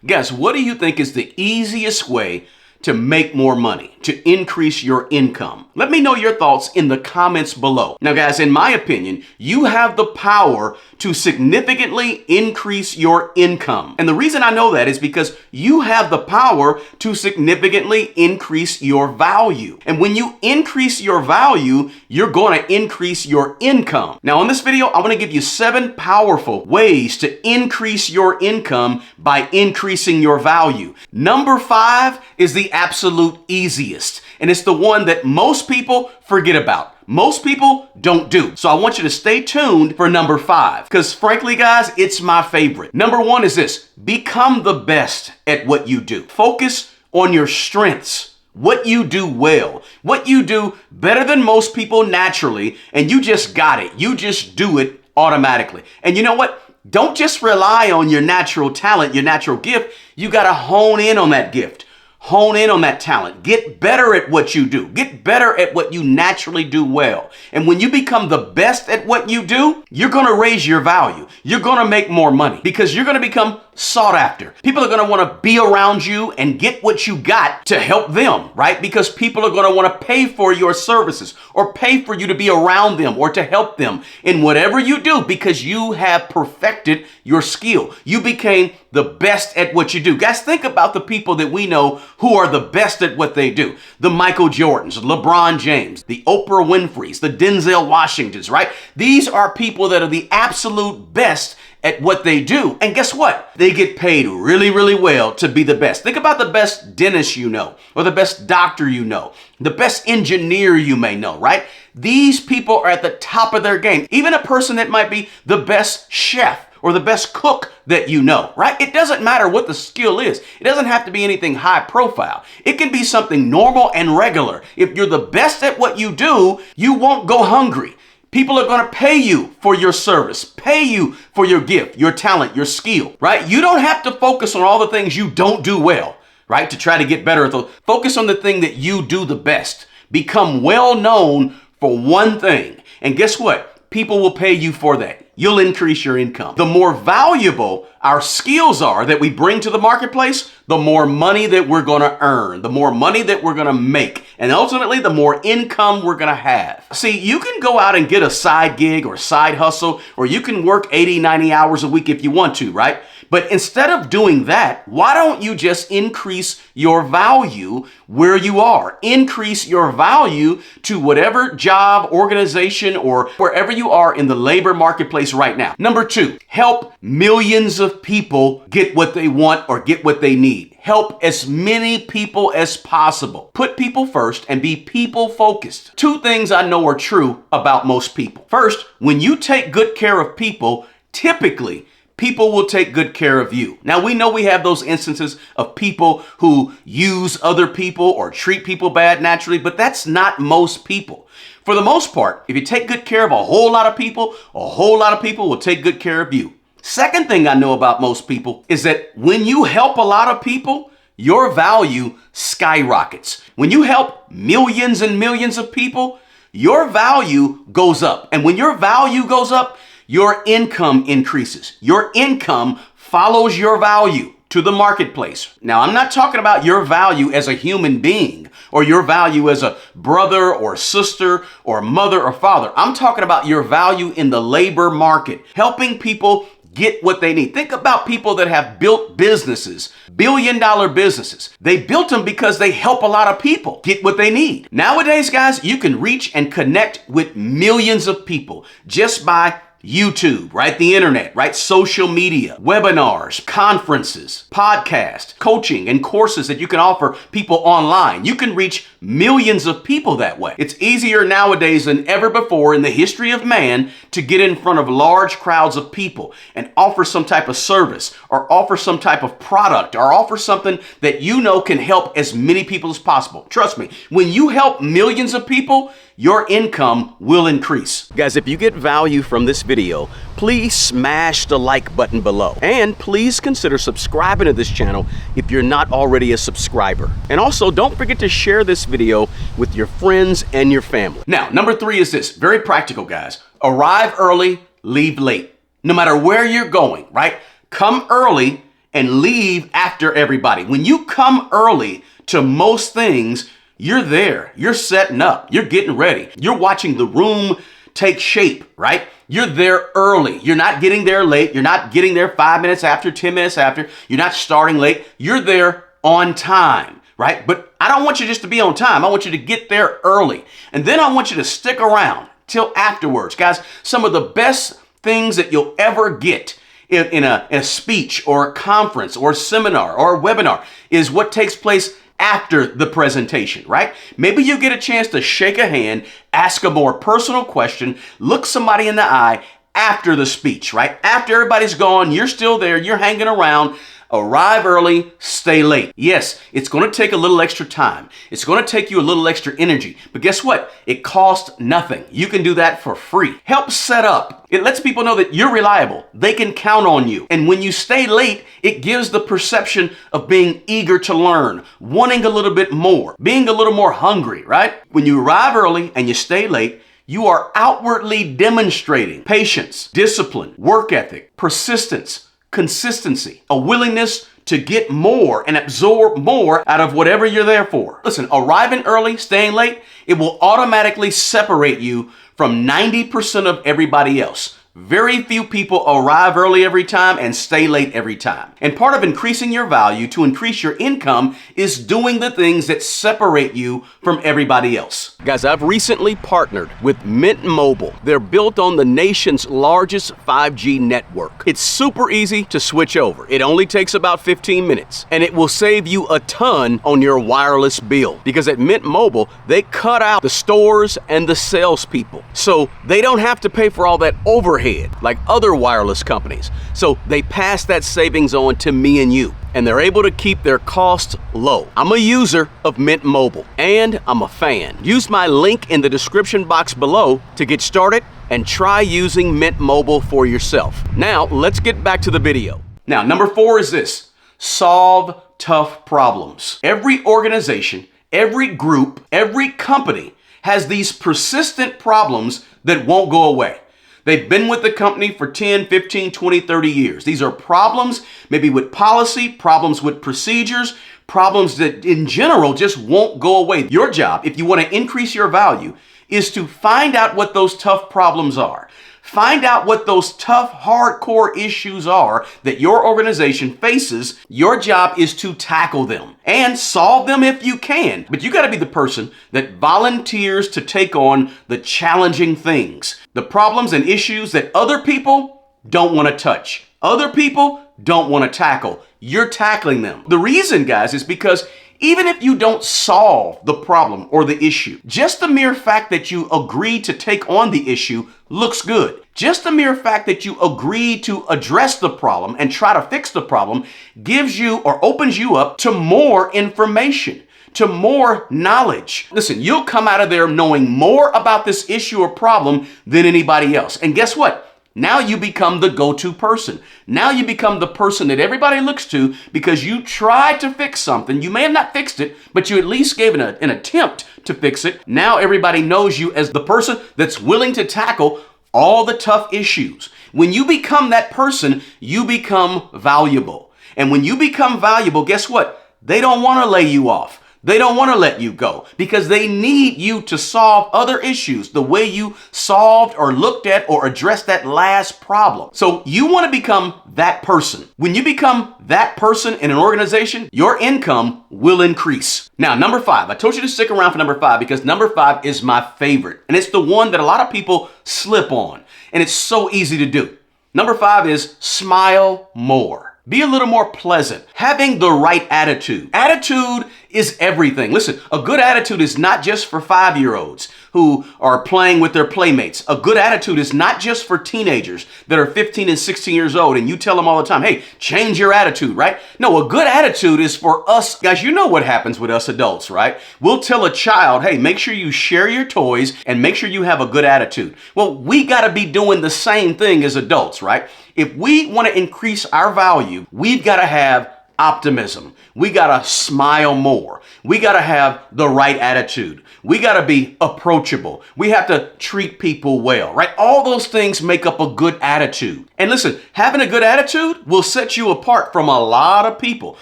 Guys, what do you think is the easiest way to make more money, to increase your income? Let me know your thoughts in the comments below. Now guys, in my opinion, you have the power to significantly increase your income. And the reason I know that is because you have the power to significantly increase your value. And when you increase your value, you're going to increase your income. Now in this video, I want to give you 7 powerful ways to increase your income by increasing your value. Number 5 is the absolute easiest, and it's the one that most people forget about. Most people don't do. So I want you to stay tuned for number 5, because frankly, guys, it's my favorite. Number 1 is this: become the best at what you do. Focus on your strengths, what you do well, what you do better than most people naturally, and you just got it. You just do it automatically. And you know what? Don't just rely on your natural talent, your natural gift. You got to hone in on that gift. Hone in on that talent. Get better at what you do. Get better at what you naturally do well. And when you become the best at what you do, you're going to raise your value. You're going to make more money because you're going to become sought after. People are going to want to be around you and get what you got to help them, right? Because people are going to want to pay for your services or pay for you to be around them or to help them in whatever you do because you have perfected your skill. You became the best at what you do. Guys, think about the people that we know who are the best at what they do. The Michael Jordans, LeBron James, the Oprah Winfreys, the Denzel Washingtons, right? These are people that are the absolute best at what they do. And guess what? They get paid really, really well to be the best. Think about the best dentist you know, or the best doctor you know, the best engineer you may know, right? These people are at the top of their game. Even a person that might be the best chef or the best cook that you know, right? It doesn't matter what the skill is. It doesn't have to be anything high profile. It can be something normal and regular. If you're the best at what you do, you won't go hungry. People are going to pay you for your service, pay you for your gift, your talent, your skill, right? You don't have to focus on all the things you don't do well, right? To try to get better at those. Focus on the thing that you do the best. Become well known for one thing. And guess what? People will pay you for that. You'll increase your income. The more valuable our skills are that we bring to the marketplace, the more money that we're going to earn, the more money that we're going to make, and ultimately the more income we're going to have. See, you can go out and get a side gig or side hustle, or you can work 80, 90 hours a week if you want to, right? But instead of doing that, why don't you just increase your value where you are? Increase your value to whatever job, organization, or wherever you are in the labor marketplace right now. Number 2, help millions of people get what they want or get what they need. Help as many people as possible. Put people first and be people focused. 2 things I know are true about most people. First, when you take good care of people, typically people will take good care of you. Now, we know we have those instances of people who use other people or treat people bad naturally, but that's not most people. For the most part, if you take good care of a whole lot of people will take good care of you. Second thing I know about most people is that when you help a lot of people, your value skyrockets. When you help millions and millions of people, your value goes up. And when your value goes up, your income increases. Your income follows your value to the marketplace. Now, I'm not talking about your value as a human being or your value as a brother or sister or mother or father. I'm talking about your value in the labor market, helping people get what they need. Think about people that have built businesses, billion-dollar businesses. They built them because they help a lot of people get what they need. Nowadays, guys, you can reach and connect with millions of people just by YouTube, right? The internet, right? Social media, webinars, conferences, podcasts, coaching, and courses that you can offer people online. You can reach millions of people that way. It's easier nowadays than ever before in the history of man to get in front of large crowds of people and offer some type of service or offer some type of product or offer something that you know can help as many people as possible. Trust me, when you help millions of people, your income will increase. Guys, if you get value from this video, please smash the like button below. And please consider subscribing to this channel if you're not already a subscriber. And also, don't forget to share this video with your friends and your family. Now, number 3 is this. Very practical, guys. Arrive early, leave late. No matter where you're going, right? Come early and leave after everybody. When you come early to most things, you're there. You're setting up. You're getting ready. You're watching the room take shape, right? You're there early. You're not getting there late. You're not getting there 5 minutes after, 10 minutes after. You're not starting late. You're there on time, right? But I don't want you just to be on time. I want you to get there early. And then I want you to stick around till afterwards. Guys, some of the best things that you'll ever get in a speech or a conference or a seminar or a webinar is what takes place after the presentation, right? Maybe you get a chance to shake a hand, ask a more personal question, look somebody in the eye after the speech, right? After everybody's gone, you're still there, you're hanging around. Arrive early, stay late. Yes, it's going to take a little extra time. It's going to take you a little extra energy. But guess what? It costs nothing. You can do that for free. Help set up. It lets people know that you're reliable. They can count on you. And when you stay late, it gives the perception of being eager to learn, wanting a little bit more, being a little more hungry, right? When you arrive early and you stay late, you are outwardly demonstrating patience, discipline, work ethic, persistence, consistency, a willingness to get more and absorb more out of whatever you're there for. Listen, arriving early, staying late, it will automatically separate you from 90% of everybody else. Very few people arrive early every time and stay late every time. And part of increasing your value to increase your income is doing the things that separate you from everybody else. Guys, I've recently partnered with Mint Mobile. They're built on the nation's largest 5G network. It's super easy to switch over. It only takes about 15 minutes, and it will save you a ton on your wireless bill. Because at Mint Mobile, they cut out the stores and the salespeople, so they don't have to pay for all that overhead like other wireless companies. So they pass that savings on to me and you, and they're able to keep their costs low. I'm a user of Mint Mobile, and I'm a fan. Use my link in the description box below to get started and try using Mint Mobile for yourself. Now, let's get back to the video. Now, number 4 is this: solve tough problems. Every organization, every group, every company has these persistent problems that won't go away. They've been with the company for 10, 15, 20, 30 years. These are problems maybe with policy, problems with procedures, problems that in general just won't go away. Your job, if you want to increase your value, is to find out what those tough problems are. Find out what those tough, hardcore issues are that your organization faces. Your job is to tackle them and solve them if you can. But you got to be the person that volunteers to take on the challenging things, the problems and issues that other people don't want to touch, other people don't want to tackle. You're tackling them. The reason, guys, is because even if you don't solve the problem or the issue, just the mere fact that you agree to take on the issue looks good. Just the mere fact that you agree to address the problem and try to fix the problem gives you or opens you up to more information, to more knowledge. Listen, you'll come out of there knowing more about this issue or problem than anybody else. And guess what? Now you become the go-to person. Now you become the person that everybody looks to because you tried to fix something. You may have not fixed it, but you at least gave an attempt to fix it. Now everybody knows you as the person that's willing to tackle all the tough issues. When you become that person, you become valuable. And when you become valuable, guess what? They don't want to lay you off. They don't want to let you go because they need you to solve other issues the way you solved or looked at or addressed that last problem. So you want to become that person. When you become that person in an organization, your income will increase. Now, number 5, I told you to stick around for number 5 because number 5 is my favorite. And it's the one that a lot of people slip on. And it's so easy to do. Number 5 is smile more. Be a little more pleasant. Having the right attitude. Attitude is everything. Listen, a good attitude is not just for 5-year-olds who are playing with their playmates. A good attitude is not just for teenagers that are 15 and 16 years old and you tell them all the time, hey, change your attitude, right? No, a good attitude is for us. Guys, you know what happens with us adults, right? We'll tell a child, hey, make sure you share your toys and make sure you have a good attitude. Well, we got to be doing the same thing as adults, right? If we want to increase our value, we've got to have optimism. We gotta smile more. We gotta have the right attitude. We gotta be approachable. We have to treat people well, right? All those things make up a good attitude. And listen, having a good attitude will set you apart from a lot of people,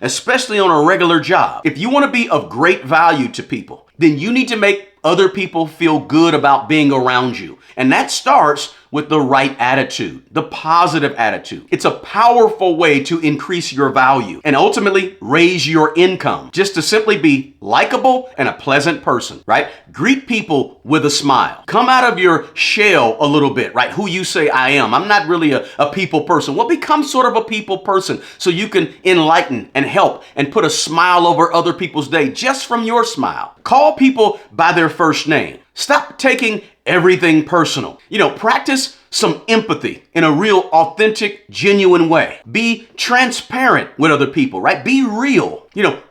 especially on a regular job. If you want to be of great value to people, then you need to make other people feel good about being around you. And that starts with the right attitude, the positive attitude. It's a powerful way to increase your value and ultimately raise your income, just to simply be likable and a pleasant person, right? Greet people with a smile. Come out of your shell a little bit, right? Who you say I am. I'm not really a people person. Well, become sort of a people person so you can enlighten and help and put a smile over other people's day just from your smile. Call people by their first name. Stop taking everything personal. Practice some empathy in a real, authentic, genuine way. Be transparent with other people, right? Be real.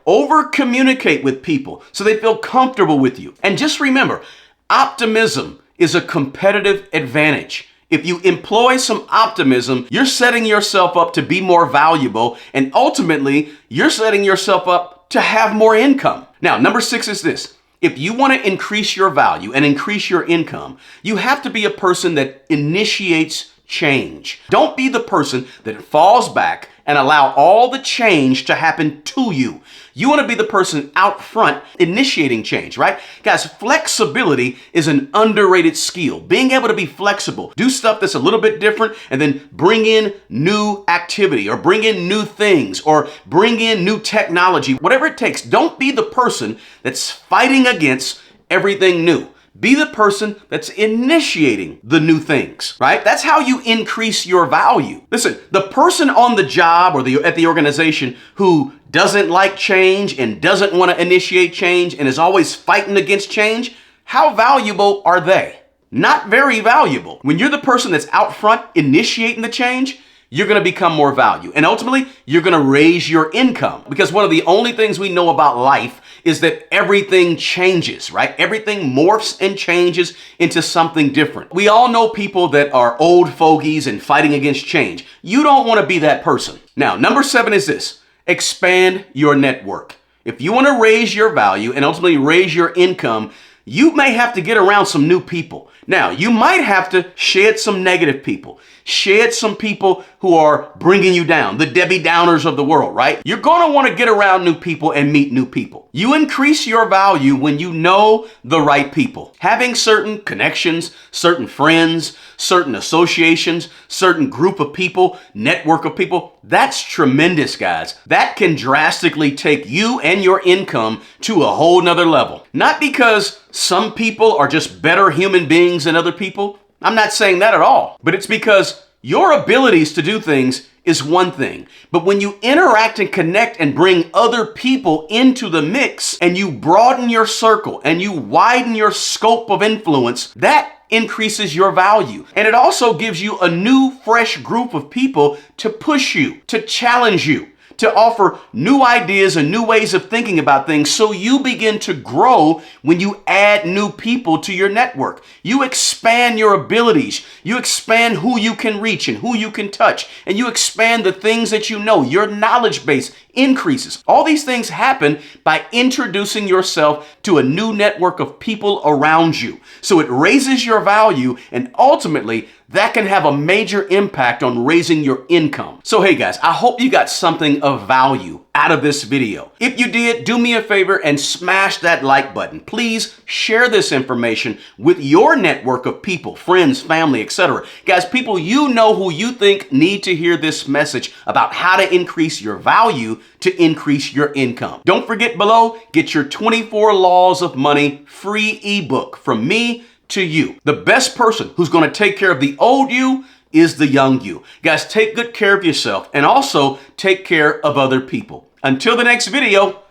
Over communicate with people so they feel comfortable with you. And just remember, optimism is a competitive advantage. If you employ some optimism, you're setting yourself up to be more valuable, and ultimately, you're setting yourself up to have more income. Now, number 6 is this. If you want to increase your value and increase your income, you have to be a person that initiates change. Don't be the person that falls back and allow all the change to happen to you. You want to be the person out front initiating change, right? Guys, flexibility is an underrated skill. Being able to be flexible, do stuff that's a little bit different, and then bring in new activity or bring in new things or bring in new technology, whatever it takes. Don't be the person that's fighting against everything new. Be the person that's initiating the new things, right? That's how you increase your value. Listen, the person on the job or at the organization who doesn't like change and doesn't want to initiate change and is always fighting against change, how valuable are they? Not very valuable. When you're the person that's out front initiating the change, you're going to become more value. And ultimately, you're going to raise your income. Because one of the only things we know about life is that everything changes, right? Everything morphs and changes into something different. We all know people that are old fogies and fighting against change. You don't want to be that person. Now, number 7 is this. Expand your network. If you want to raise your value and ultimately raise your income, you may have to get around some new people. Now, you might have to shed some negative people. Shed some people who are bringing you down, the Debbie Downers of the world, right? You're going to want to get around new people and meet new people. You increase your value when you know the right people. Having certain connections, certain friends, certain associations, certain group of people, network of people, that's tremendous, guys. That can drastically take you and your income to a whole nother level. Not because some people are just better human beings than other people. I'm not saying that at all, but it's because your abilities to do things is one thing. But when you interact and connect and bring other people into the mix and you broaden your circle and you widen your scope of influence, that increases your value. And it also gives you a new, fresh group of people to push you, to challenge you, to offer new ideas and new ways of thinking about things, so you begin to grow when you add new people to your network. You expand your abilities. You expand who you can reach and who you can touch, and you expand the things that you know. Your knowledge base increases. All these things happen by introducing yourself to a new network of people around you. So it raises your value, and ultimately that can have a major impact on raising your income. So hey guys, I hope you got something of value out of this video. If you did, do me a favor and smash that like button. Please share this information with your network of people, friends, family, etc. Guys, people you know who you think need to hear this message about how to increase your value to increase your income. Don't forget below, get your 24 Laws of Money free ebook from me to you. The best person who's going to take care of the old you is the young you. Guys, take good care of yourself and also take care of other people. Until the next video,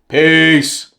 peace.